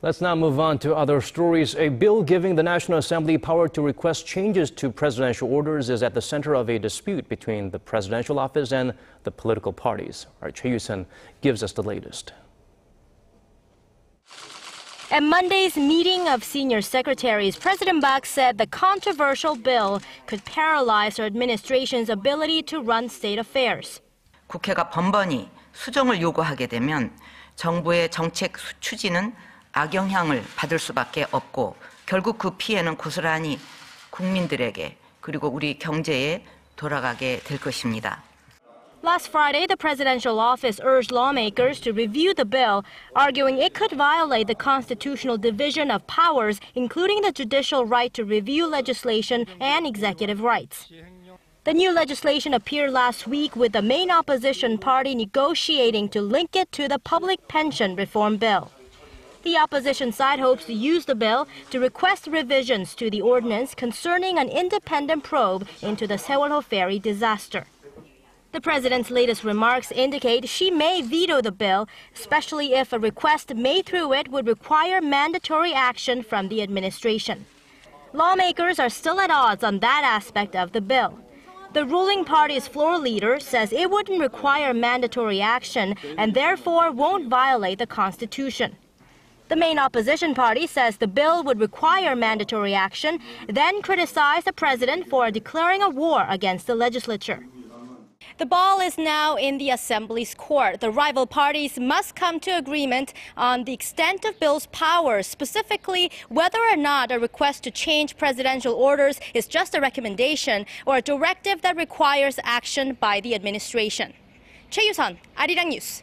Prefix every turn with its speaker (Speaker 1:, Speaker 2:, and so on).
Speaker 1: Let's now move on to other stories. A bill giving the National Assembly power to request changes to presidential orders is at the center of a dispute between the presidential office and the political parties. Our Choi You gives us the latest.
Speaker 2: At Monday's meeting of senior secretaries, President Park said the controversial bill could paralyze her administration's ability to run state affairs.
Speaker 3: 국회가 번번이 수정을 요구하게 되면 정부의 정책 추진은 악영향을 받을 수밖에 없고 결국 그 피해는 고스란히 국민들에게 그리고 우리 경제에 돌아가게 될 것입니다.
Speaker 2: Last Friday, the presidential office urged lawmakers to review the bill, arguing it could violate the constitutional division of powers, including the judicial right to review legislation and executive rights. The new legislation appeared last week with the main opposition party negotiating to link it to the public pension reform bill. The opposition side hopes to use the bill to request revisions to the ordinance concerning an independent probe into the Sewol-ho ferry disaster. The president's latest remarks indicate she may veto the bill, especially if a request made through it would require mandatory action from the administration. Lawmakers are still at odds on that aspect of the bill. The ruling party's floor leader says it wouldn't require mandatory action and therefore won't violate the Constitution. The main opposition party says the bill would require mandatory action, then criticized the president for declaring a war against the legislature. The ball is now in the Assembly's court. The rival parties must come to agreement on the extent of bill's powers, specifically whether or not a request to change presidential orders is just a recommendation or a directive that requires action by the administration. Choi You, Arirang News.